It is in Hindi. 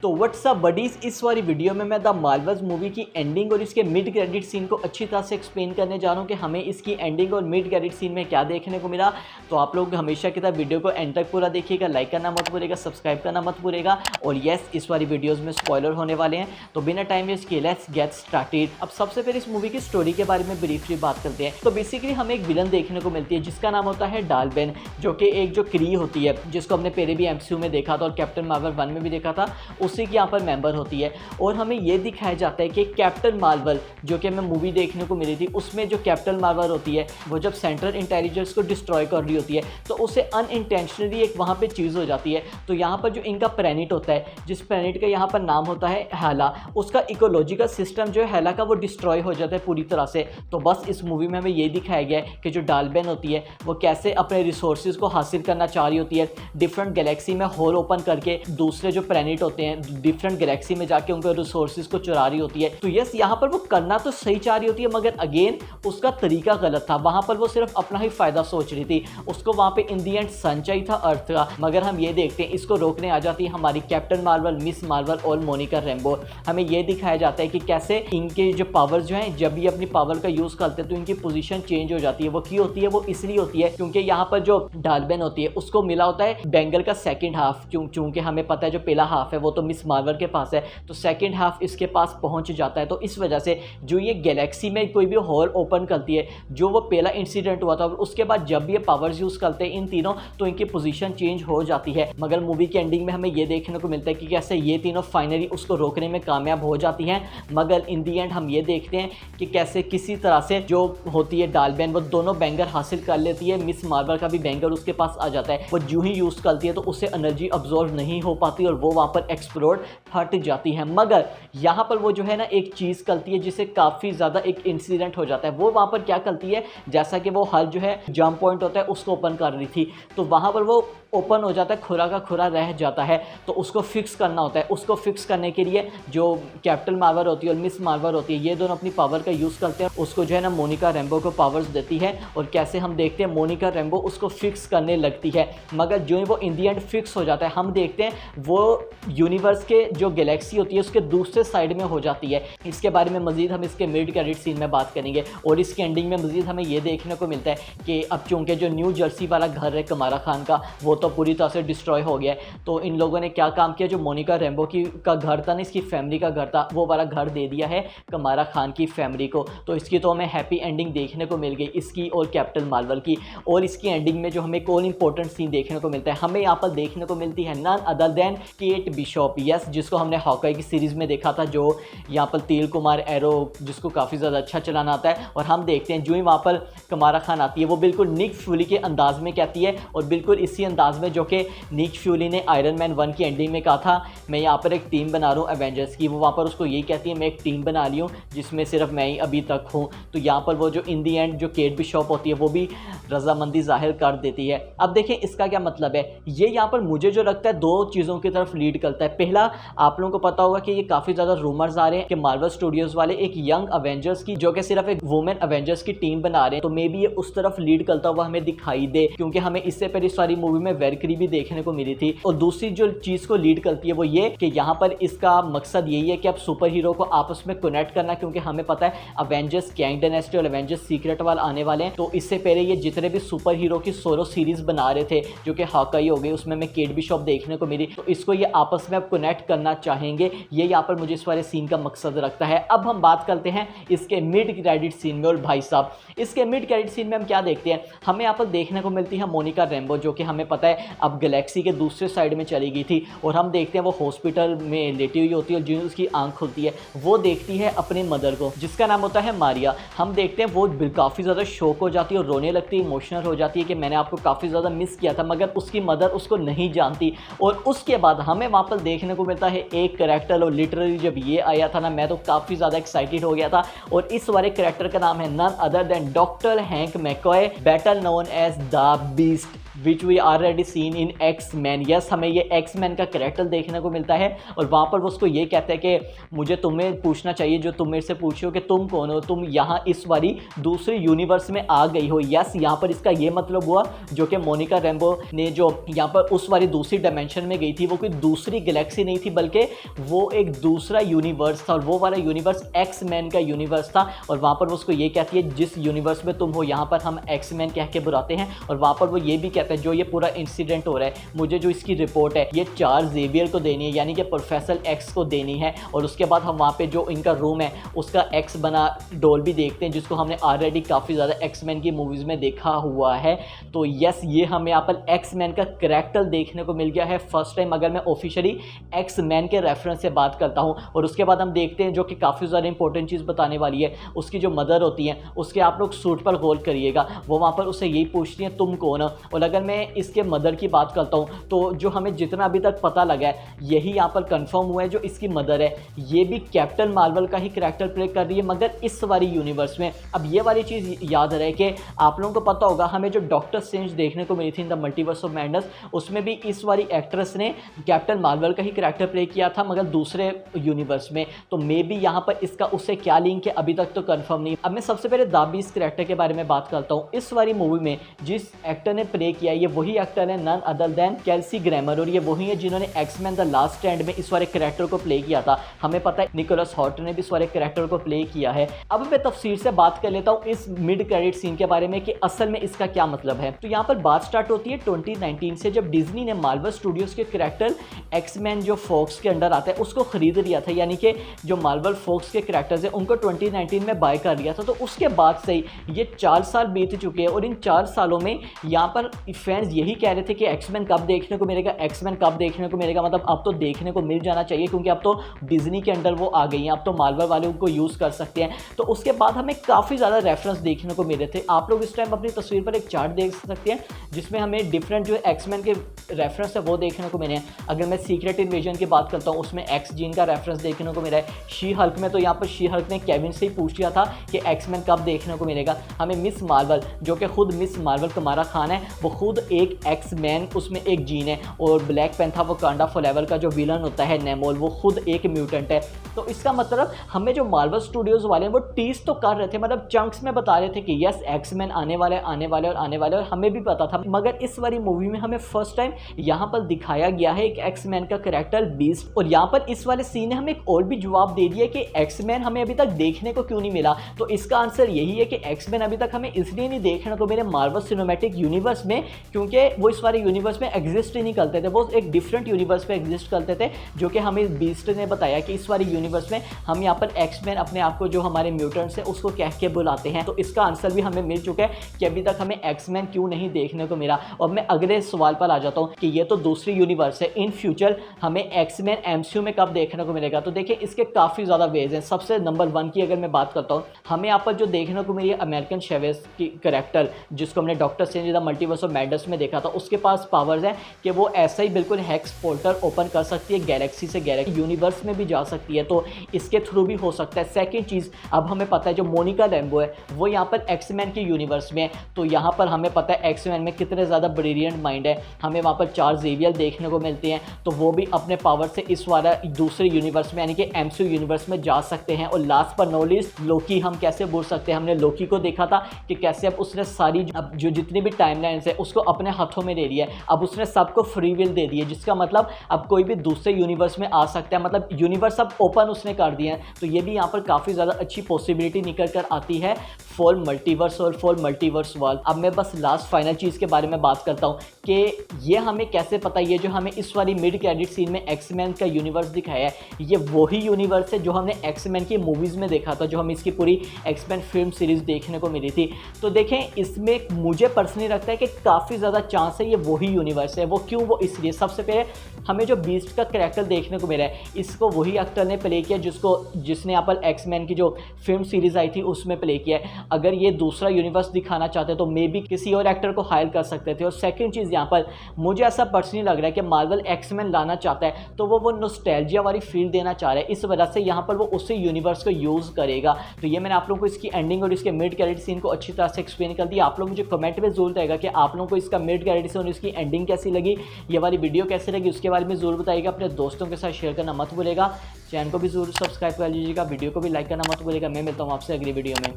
तो व्हाट्सअप बडीज, इस वाली वीडियो में मैं द मार्वल्स मूवी की एंडिंग और इसके मिड क्रेडिट सीन को अच्छी तरह से एक्सप्लेन करने जा रहा हूँ कि हमें इसकी एंडिंग और मिड क्रेडिट सीन में क्या देखने को मिला। तो आप लोग हमेशा की तरह वीडियो को एंड तक पूरा देखिएगा, लाइक करना मत भूलिएगा, सब्सक्राइब करना मत भूलिएगा। और येस, इस वाली वीडियोज़ में स्पॉइलर होने वाले हैं, तो बिना टाइम वेस्ट किए लेट्स गेट स्टार्टेड। अब सबसे पहले इस मूवी की स्टोरी के बारे में ब्रीफली बात करते हैं। तो बेसिकली हमें एक विलन देखने को मिलती है जिसका नाम होता है डालबेन, जो कि एक जो क्री होती है जिसको हमने पहले भी एमसीयू में देखा था और कैप्टन मार्वल 1 में भी देखा था, उसी की यहाँ पर मेंबर होती है। और हमें यह दिखाया जाता है कि कैप्टन मार्वल जो कि हमें मूवी देखने को मिली थी, उसमें जो कैप्टन मार्वल होती है वो जब सेंट्रल इंटेलिजेंस को डिस्ट्रॉय कर रही होती है तो उसे अनइंटेंशनली एक वहाँ पे चीज़ हो जाती है। तो यहाँ पर जो इनका प्लैनेट होता है, जिस प्लैनेट का यहाँ पर नाम होता है हाला, उसका इकोलॉजिकल सिस्टम जो है हाला का वो डिस्ट्रॉय हो जाता है पूरी तरह से। तो बस इस मूवी में हमें ये दिखाया गया है कि जो डालबेन होती है वो कैसे अपने रिसोर्सेज को हासिल करना चाह रही होती है, डिफरेंट गैलेक्सी में होल ओपन करके दूसरे जो प्लैनेट होते हैं डिफरेंट गैलेक्सी में जाके उनके रिसोर्सेज को चुरा रही होती है। तो यस, यहाँ पर वो करना तो सही चाह रही होती है, मगर अगेन उसका तरीका गलत था। वहां पर वो सिर्फ अपना ही फायदा सोच रही थी, उसको वहां पे इन दी एंड सन चाहिए था अर्थ का। मगर हम ये देखते हैं इसको रोकने आ जाती है हमारी कैप्टन मार्वल, मिस मार्वल और मोनिका रैम्बो। हमें ये दिखाया जाता है कि कैसे इनके जो पावर्स जो हैं, जब ये अपनी पावर का यूज करते हैं तो इनकी पोजीशन चेंज हो जाती है। वो क्यों होती है? वो इसलिए होती है क्योंकि यहाँ पर जो डालबेन होती है उसको मिला होता है बैंगल का सेकंड हाफ। चूंकि हमें पता है जो पहला हाफ है वो तो मिस मार्वल के पास है, तो सेकंड हाफ इसके पास पहुंच जाता है। तो इस वजह से जो ये गैलेक्सी में कोई भी होल ओपन करती है, जो वो पहला इंसिडेंट हुआ था, उसके बाद जब ये पावर्स यूज करते हैं इन तीनों तो इनकी पोजीशन चेंज हो जाती है। मगर मूवी के एंडिंग में हमें ये देखने को मिलता है कि कैसे ये तीनों फाइनली उसको रोकने में कामयाब हो जाती हैं। मगर इन दी एंड हम ये देखते हैं कि कैसे किसी तरह से जो होती है डालबेन वो दोनों बैंगर हासिल कर लेती है। मिस मार्वल का भी बैंगर उसके पास आ जाता है, वो जो ही यूज करती है तो उससे एनर्जी अब्जॉर्व नहीं हो पाती और वो वहां पर एक्सप्लोड फट जाती है। मगर यहाँ पर वो जो है ना एक चीज़ करती है जिससे काफ़ी ज़्यादा एक इंसिडेंट हो जाता है। वो वहाँ पर क्या करती है, जैसा कि वो हर जो है जंप पॉइंट होता है उसको ओपन कर रही थी, तो वहाँ पर वो ओपन हो जाता है, खुरा का खुरा रह जाता है, तो उसको फिक्स करना होता है। उसको फिक्स करने के लिए जो कैप्टन मार्वल होती है और मिस मार्वल होती है, ये दोनों अपनी पावर का यूज़ करते हैं। उसको जो है ना मोनिका रैम्बो को पावर्स देती है और कैसे हम देखते हैं मोनिका रैम्बो उसको फिक्स करने लगती है। मगर जो ही वो इन दी एंड फिक्स हो जाता है, हम देखते हैं वो यूनिवर्स के जो गैलेक्सी होती है उसके दूसरे साइड में हो जाती है। इसके बारे में मजीद हम इसके मिड क्रेडिट सीन में बात करेंगे। और इसके एंडिंग में मजीद हमें ये देखने को मिलता है कि अब चूंकि जो न्यू जर्सी वाला घर है कमारा खान का, वो तो पूरी तरह से डिस्ट्रॉय हो गया है। तो इन लोगों ने क्या काम किया, जो मोनिका रैम्बो का घर था ना, इसकी फैमिली का घर था, वो वाला घर दे दिया है कमारा खान की फैमिली को। तो इसकी तो हमें हैप्पी एंडिंग देखने को मिल गई, इसकी और कैप्टन मार्वल की। और इसकी एंडिंग में जो हमें एक और इंपॉर्टेंट सीन देखने को मिलता है, हमें यहाँ पर देखने को मिलती है none other than Kate Bishop, yes, जिसको हमने हॉकाई की सीरीज में देखा था, जो यहाँ पर तिल कुमार एरो जिसको काफ़ी ज़्यादा अच्छा चलाना आता है। और हम देखते हैं जो ही वहाँ पर कमारा खान आती है वो बिल्कुल निक फ्यूली के अंदाज में कहती है, और बिल्कुल इसी अंदाज में जो कि निक फ्यूली ने आयरन मैन 1 की एंडिंग में कहा था, मैं यहाँ पर एक टीम बना रहा हूँ एवेंजर्स की। वो वहाँ पर उसको यही कहती है, मैं एक टीम बना ली हूँ जिसमें सिर्फ मैं ही अभी तक हूँ। तो यहाँ पर वो जो इन दी एंड जो केट बिशॉप होती है वो भी रजामंदी जाहिर कर देती है। अब देखें इसका क्या मतलब है, ये यहाँ पर मुझे जो लगता है दो चीज़ों की तरफ लीड करता है। पहला, आप लोगों को पता होगा कि ये काफ़ी ज़्यादा रूमर्स आ रहे हैं कि मार्वल स्टूडियोज़ वाले एक यंग अवेंजर्स की, जो कि सिर्फ एक वुमेन अवेंजर्स की टीम बना रहे हैं। तो मे बी ये उस तरफ लीड करता हुआ हमें दिखाई दे, क्योंकि हमें इससे पहले सारी मूवी में वैल्क्यरी भी देखने को मिली थी। और दूसरी जो चीज़ को लीड करती है वो ये कि यहाँ पर इसका मकसद यही है कि अब सुपर हीरो को आपस में कनेक्ट करना, क्योंकि हमें पता है अवेंजर्स कैंग डायनेस्टी और अवेंजर्स सीक्रेट वाल आने वाले हैं। तो इससे पहले ये जितने भी सुपर हीरो की सोलो सीरीज बना रहे थे, जो कि हॉकाई हो गई, उसमें हमें केट बिशॉप देखने को मिली, तो इसको ये आपस में अब कनेक्ट करना चाहेंगे। ये यहाँ पर मुझे इस वाले सीन का मकसद रखता है। अब हम बात करते हैं इसके मिड क्रेडिट सीन में। और भाई साहब, इसके मिड क्रेडिट सीन में हम क्या देखते हैं, हमें यहाँ पर देखने को मिलती है मोनिका रैम्बो, जो कि हमें पता है अब गैलेक्सी के दूसरे साइड में चली गई थी। और हम देखते हैं वो हॉस्पिटल में लेटी हुई होती है और जो उसकी आंख खुलती है वो देखती है अपनी मदर को, जिसका नाम होता है मारिया। हम देखते हैं वो काफ़ी ज़्यादा शॉक हो जाती है और रोने लगती है, इमोशनल हो जाती है कि मैंने आपको काफ़ी ज़्यादा मिस किया था। मगर उसकी मदर उसको नहीं जानती। और उसके बाद हमें वहाँ पर देखने को मिलता है एक करैक्टर, और लिटरली जब ये आया था ना, मैं तो काफ़ी ज़्यादा एक्साइटेड हो गया था। और इस वाले करैक्टर का नाम है none other than doctor Hank McCoy, better known as the Beast. Which we already seen in X Man. Yes, हमें ये एक्स मैन का कैरेक्टर देखने को मिलता है और वहाँ पर वो उसको ये कहता है कि मुझे तुम्हें पूछना चाहिए जो तुम मेरे से पूछे हो कि तुम कौन हो, तुम यहाँ इस वाली दूसरी यूनिवर्स में आ गई हो। यस, यहाँ पर इसका ये मतलब हुआ जो कि मोनिका रैम्बो ने जो यहाँ पर उस वाली दूसरी डायमेंशन में गई थी, वो कोई दूसरी गैलेक्सी नहीं थी बल्कि वो एक दूसरा यूनिवर्स था और वो वाला यूनिवर्स एक्स मैन का यूनिवर्स था। और वहाँ पर वो उसको ये कहती है जिस यूनिवर्स में तुम हो यहाँ पर हम एक्स मैन कह के बुलाते हैं। और वहाँ पर वो ये भी कहता है जो ये पूरा इंसिडेंट हो रहा है मुझे जो इसकी रिपोर्ट है ये चार्ल्स जेवियर को देनी है, यानी कि प्रोफेसर एक्स को देनी है। और उसके बाद हम वहाँ पे जो इनका रूम है उसका एक्स बना डॉल भी देखते हैं जिसको हमने ऑलरेडी काफ़ी ज़्यादा एक्स मैन की मूवीज़ में देखा हुआ है। तो यस, ये हमें यहाँ पर एक्स मैन का करैक्टर देखने को मिल गया है फर्स्ट टाइम, अगर मैं ऑफिशियली एक्स मैन के रेफरेंस से बात करता हूँ। और उसके बाद हम देखते हैं जो कि काफ़ी ज़्यादा इंपॉर्टेंट चीज़ बताने वाली है, उसकी जो मदर होती है उसके आप लोग सूट पर गौर करिएगा, वो वहाँ पर उससे यही पूछती है तुम कौन हो। और अगर मैं इसके मदर की बात करता हूँ तो जो हमें जितना अभी तक पता लगा है यही यहाँ पर कंफर्म हुआ है जो इसकी मदर है ये भी कैप्टन मार्वल का ही करैक्टर प्ले कर रही है मगर इस वाली यूनिवर्स में। अब ये वाली चीज़ याद रहे कि आप लोगों को पता होगा हमें जो डॉक्टर स्ट्रेंज देखने को मिली थी in the multiverse of madness उसमें भी इस वाली एक्ट्रेस ने कैप्टन मार्वल का ही करैक्टर प्ले किया था मगर दूसरे यूनिवर्स में। तो मे बी यहाँ पर इसका उससे क्या लिंक है अभी तक तो कंफर्म नहीं। अब मैं सबसे पहले दाबी इस करैक्टर के बारे में बात करता हूँ। इस वाली मूवी में जिस एक्टर ने प्ले किया ये वही एक्टर है none other than Kelsey Grammer और ये वही है जिन्होंने एक्समैन द लास्ट स्टैंड में इस वाले करैक्टर को प्ले किया था। हमें पता है निकोलस हॉर्ट ने भी इस वाले करैक्टर को प्ले किया है। अब मैं तफसीर से बात कर लेता हूँ इस मिड क्रेडिट सीन के बारे में कि असल में इसका क्या मतलब है। तो यहाँ पर बात स्टार्ट होती है 2019 से जब डिज्नी ने मार्वल स्टूडियोज के करैक्टर एक्समैन जो फॉक्स के अंडर आता है उसको खरीद लिया था, यानी कि जो मार्वल फॉक्स के करैक्टर्स हैं उनको 2019 में बाय कर लिया था। तो उसके बाद से ही ये 4 साल बीत चुके हैं और इन 4 सालों में यहाँ पर फैंस यही कह रहे थे कि एक्समैन कब देखने को मिलेगा, एक्समैन कब देखने को मिलेगा, मतलब अब तो देखने को मिल जाना चाहिए क्योंकि अब तो डिज्नी के अंडर वो आ गई हैं, अब तो मार्वल वाले उनको यूज़ कर सकते हैं। तो उसके बाद हमें काफ़ी ज़्यादा रेफरेंस देखने को मिले थे। आप लोग इस टाइम अपनी तस्वीर पर एक चार्ट देख सकते हैं जिसमें हमें डिफरेंट जो एक्समैन के रेफरेंस है वो देखने को मिले हैं। अगर मैं सीक्रेट इन्वेजन की बात करता हूँ उसमें एक्स जीन का रेफरेंस देखने को मिला है। शी हल्क में तो यहाँ पर शी हल्क ने केविन से ही पूछ लिया था कि एक्समैन कब देखने को मिलेगा। हमें मिस मार्वल जो कि खुद मिस मार्वल कमारा खान है वो खुद एक एक्समैन उसमें एक जीन है और ब्लैक पैंथर वकांडा फॉरएवर का जो विलन होता है नेमोल वो खुद एक म्यूटेंट है। तो इसका मतलब हमें जो मार्वल स्टूडियोज वाले हैं वो टीज तो कर रहे थे, मतलब चंक्स में बता रहे थे कि यस एक्समैन आने वाले और हमें भी पता था। मगर इस वाली मूवी में हमें फर्स्ट टाइम यहाँ पर दिखाया गया है एक एक्समैन का कैरेक्टर बीस्ट। और यहाँ पर इस वाले सीन ने हमें एक और भी जवाब दे दिया कि एक्समैन हमें अभी तक देखने को क्यों नहीं मिला। तो इसका आंसर यही है कि एक्समैन अभी तक हमें इसलिए नहीं देखने को मिले मार्वल सिनेमैटिक यूनिवर्स में क्योंकि वो इस वाले यूनिवर्स में एग्जिस्ट ही नहीं करते थे, वो एक डिफरेंट यूनिवर्स में एग्जिस्ट करते थे जो कि हमें बीस्ट ने बताया कि इस वाले यूनिवर्स में हम यहाँ पर एक्समैन अपने आप को जो हमारे म्यूटेंट्स हैं उसको कह के बुलाते हैं। तो इसका आंसर भी हमें मिल चुका है कि अभी तक हमें एक्समैन क्यों नहीं देखने को मिला। और मैं अगले सवाल पर आ जाता हूँ कि ये तो दूसरी यूनिवर्स है, इन फ्यूचर हमें एक्समैन एमसीयू में कब देखने को मिलेगा। तो देखिए इसके काफ़ी ज़्यादा वेज हैं। सबसे नंबर 1 की अगर मैं बात करता हूँ हमें यहाँ पर जो देखने को मिली है अमेरिकन शेवेस की करैक्टर जिसको हमने doctor strange the multiverse of madness में देखा था, उसके पास पावर्स हैं कि वो ऐसा ही बिल्कुल हेक्स पोर्टल ओपन कर सकती है, गैलेक्सी से गैलेक्सी यूनिवर्स में भी जा सकती है, तो इसके थ्रू भी हो सकता है। सेकंड चीज़ अब हमें पता है जो मोनिका रैम्बो है वो यहाँ पर एक्समैन के यूनिवर्स में है, तो यहाँ पर हमें पता है एक्समैन में कितने ज़्यादा ब्रिलियंट माइंड है। हमें वहाँ पर चार्ल्स जेवियर देखने को मिलते हैं तो वो भी अपने पावर से इस वाला दूसरे यूनिवर्स में यानी कि एमसीयू यूनिवर्स में जा सकते हैं। और लास्ट पर नो लीस्ट लोकी हम कैसे भूल सकते हैं, हमने लोकी को देखा था कि कैसे अब उसने सारी अब जो जितनी भी टाइमलाइंस है उसको अपने हाथों में ले लिया है, अब उसने सबको फ्री विल दे दी है जिसका मतलब अब कोई भी दूसरे यूनिवर्स में आ सकता है, मतलब यूनिवर्स अब ओपन उसने कर दिया है। तो ये भी यहाँ पर काफ़ी ज़्यादा अच्छी पॉसिबिलिटी निकल कर आती है फॉर मल्टीवर्स और फॉर मल्टीवर्स वर्ल्ड। अब मैं बस लास्ट फाइनल चीज़ के बारे में बात करता हूँ कि ये हमें कैसे पता ये जो हमें इस वाली मिड क्रेडिट सीन में एक्समैन का यूनिवर्स दिखाया है ये वही यूनिवर्स है जो हमने एक्समैन की मूवीज़ में देखा था, जो हमें इसकी पूरी एक्समैन फिल्म सीरीज़ देखने को मिली थी। तो देखें इसमें मुझे पर्सनली लगता है कि काफ़ी ज़्यादा चांस है ये वही यूनिवर्स है। वो क्यों, वो इसलिए सबसे पहले हमें जो बीस्ट का करैक्टर देखने को मिला है इसको वही एक्टर ने प्ले किया जिसने यहाँ पर एक्समैन की जो फिल्म सीरीज़ आई थी उसमें प्ले किया है। अगर ये दूसरा यूनिवर्स दिखाना चाहते तो मे बी किसी और एक्टर को हायर कर सकते थे। और सेकंड चीज़ यहाँ पर मुझे ऐसा पर्सनली लग रहा है कि मार्वल एक्समैन लाना चाहता है तो वो नॉस्टैल्जिया वाली फील देना चाह रहा है, इस वजह से यहाँ पर वो उसी यूनिवर्स को यूज़ करेगा। तो ये मैंने आप लोगों को इसकी एंडिंग और इसके मिड क्रेडिट सीन को अच्छी तरह से एक्सप्लेन कर दिया। आप लोग मुझे कमेंट में जरूर देगा कि आप लोगों को इसका मिड क्रेडिट सीन और इसकी एंडिंग कैसी लगी, ये वाली वीडियो कैसी लगी, उसके बारे में ज़रूर बताइएगा। अपने दोस्तों के साथ शेयर करना मत भूलेगा, चैनल को भी ज़रूर सब्सक्राइब कर लीजिएगा, वीडियो को भी लाइक करना मत भूलेगा। मैं मिलता हूँ आपसे अगली वीडियो में।